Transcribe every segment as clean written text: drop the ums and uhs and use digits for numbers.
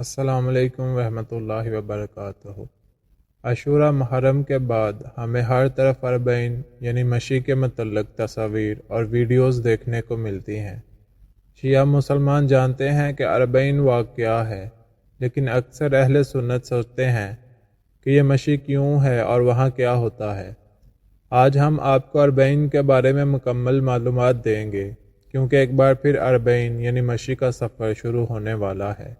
السلام علیکم ورحمۃ اللہ وبرکاتہ۔ عاشورہ محرم کے بعد ہمیں ہر طرف اربعین یعنی مشی کے متعلق تصاویر اور ویڈیوز دیکھنے کو ملتی ہیں۔ شیعہ مسلمان جانتے ہیں کہ اربعین واقعہ کیا ہے، لیکن اکثر اہل سنت سوچتے ہیں کہ یہ مشی کیوں ہے اور وہاں کیا ہوتا ہے۔ آج ہم آپ کو اربعین کے بارے میں مکمل معلومات دیں گے، کیونکہ ایک بار پھر اربعین یعنی مشی کا سفر شروع ہونے والا ہے۔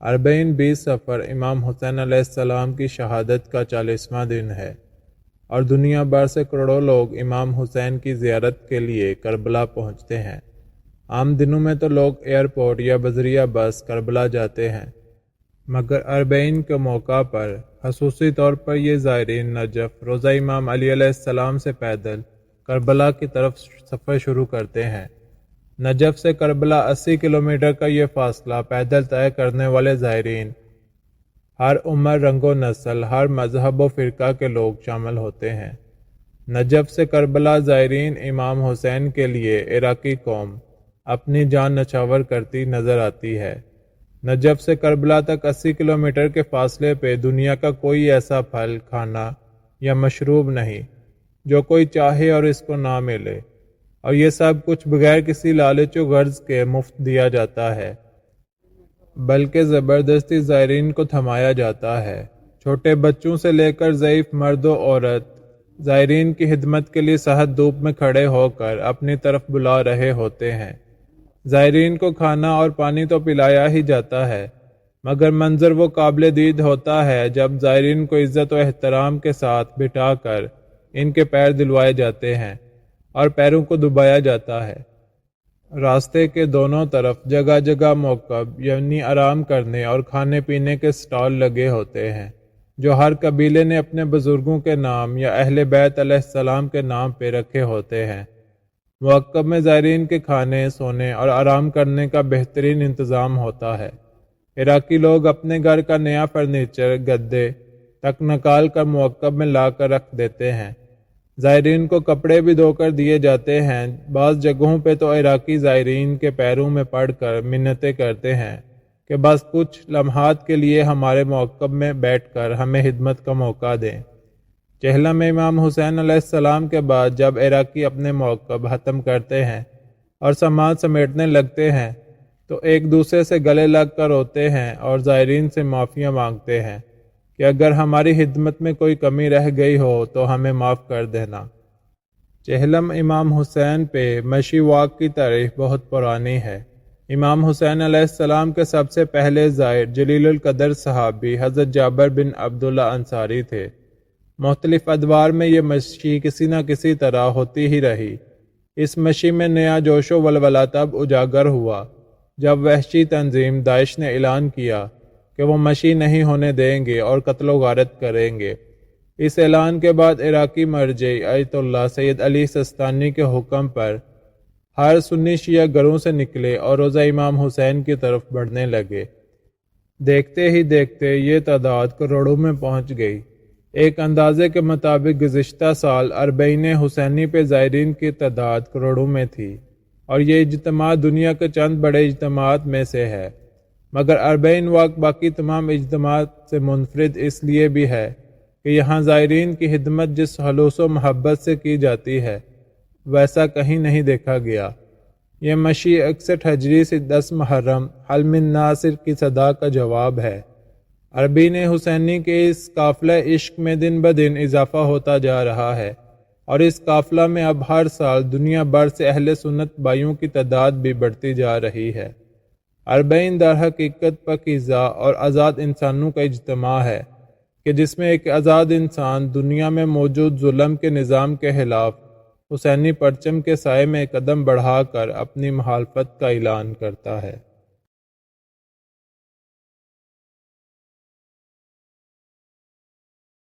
اربعین 20 صفر امام حسین علیہ السلام کی شہادت کا 40واں دن ہے، اور دنیا بھر سے کروڑوں لوگ امام حسین کی زیارت کے لیے کربلا پہنچتے ہیں۔ عام دنوں میں تو لوگ ایئرپورٹ یا بذریعہ بس کربلا جاتے ہیں، مگر اربعین کے موقع پر خصوصی طور پر یہ زائرین نجف روضہ امام علی علیہ السلام سے پیدل کربلا کی طرف سفر شروع کرتے ہیں۔ نجف سے کربلا 80 کلومیٹر کا یہ فاصلہ پیدل طے کرنے والے زائرین ہر عمر، رنگ و نسل، ہر مذہب و فرقہ کے لوگ شامل ہوتے ہیں۔ نجف سے کربلا زائرین امام حسین کے لیے عراقی قوم اپنی جان نچھاور کرتی نظر آتی ہے۔ نجف سے کربلا تک 80 کلومیٹر کے فاصلے پہ دنیا کا کوئی ایسا پھل، کھانا یا مشروب نہیں جو کوئی چاہے اور اس کو نہ ملے، اور یہ سب کچھ بغیر کسی لالچ و غرض کے مفت دیا جاتا ہے، بلکہ زبردستی زائرین کو تھمایا جاتا ہے۔ چھوٹے بچوں سے لے کر ضعیف مرد و عورت زائرین کی خدمت کے لیے سخت دھوپ میں کھڑے ہو کر اپنی طرف بلا رہے ہوتے ہیں۔ زائرین کو کھانا اور پانی تو پلایا ہی جاتا ہے، مگر منظر وہ قابل دید ہوتا ہے جب زائرین کو عزت و احترام کے ساتھ بٹھا کر ان کے پیر دلوائے جاتے ہیں اور پیروں کو دبایا جاتا ہے۔ راستے کے دونوں طرف جگہ جگہ موقب یعنی آرام کرنے اور کھانے پینے کے سٹال لگے ہوتے ہیں، جو ہر قبیلے نے اپنے بزرگوں کے نام یا اہل بیت علیہ السلام کے نام پہ رکھے ہوتے ہیں۔ موقب میں زائرین کے کھانے، سونے اور آرام کرنے کا بہترین انتظام ہوتا ہے۔ عراقی لوگ اپنے گھر کا نیا فرنیچر، گدے تک نکال کر موقب میں لا کر رکھ دیتے ہیں۔ زائرین کو کپڑے بھی دھو کر دیے جاتے ہیں۔ بعض جگہوں پہ تو عراقی زائرین کے پیروں میں پڑ کر منتیں کرتے ہیں کہ بس کچھ لمحات کے لیے ہمارے موقب میں بیٹھ کر ہمیں خدمت کا موقع دیں۔ چہلم میں امام حسین علیہ السلام کے بعد جب عراقی اپنے موقب ختم کرتے ہیں اور سامان سمیٹنے لگتے ہیں تو ایک دوسرے سے گلے لگ کر روتے ہیں اور زائرین سے معافیاں مانگتے ہیں کہ اگر ہماری خدمت میں کوئی کمی رہ گئی ہو تو ہمیں معاف کر دینا۔ چہلم امام حسین پہ مشی واک کی تاریخ بہت پرانی ہے۔ امام حسین علیہ السلام کے سب سے پہلے زائر جلیل القدر صحابی حضرت جابر بن عبداللہ انصاری تھے۔ مختلف ادوار میں یہ مشی کسی نہ کسی طرح ہوتی ہی رہی۔ اس مشی میں نیا جوش و ولولہ تب اجاگر ہوا جب وحشی تنظیم داعش نے اعلان کیا کہ وہ مشی نہیں ہونے دیں گے اور قتل و غارت کریں گے۔ اس اعلان کے بعد عراقی مرجع ایت اللہ سید علی سستانی کے حکم پر ہر سنی شیعہ گھروں سے نکلے اور روضہ امام حسین کی طرف بڑھنے لگے۔ دیکھتے ہی دیکھتے یہ تعداد کروڑوں میں پہنچ گئی۔ ایک اندازے کے مطابق گزشتہ سال اربعین حسینی پہ زائرین کی تعداد کروڑوں میں تھی، اور یہ اجتماع دنیا کے چند بڑے اجتماعات میں سے ہے۔ مگر اربعین واقع باقی تمام اجتماعات سے منفرد اس لیے بھی ہے کہ یہاں زائرین کی خدمت جس خلوص و محبت سے کی جاتی ہے ویسا کہیں نہیں دیکھا گیا۔ یہ مشی 61 ہجری سے 10 محرم حلم الناصر کی صدا کا جواب ہے۔ اربعین حسینی کے اس قافلہ عشق میں دن بدن اضافہ ہوتا جا رہا ہے، اور اس قافلہ میں اب ہر سال دنیا بھر سے اہل سنت بھائیوں کی تعداد بھی بڑھتی جا رہی ہے۔ اربعین در حقیقت پاکیزہ اور آزاد انسانوں کا اجتماع ہے کہ جس میں ایک آزاد انسان دنیا میں موجود ظلم کے نظام کے خلاف حسینی پرچم کے سائے میں قدم بڑھا کر اپنی مخالفت کا اعلان کرتا ہے۔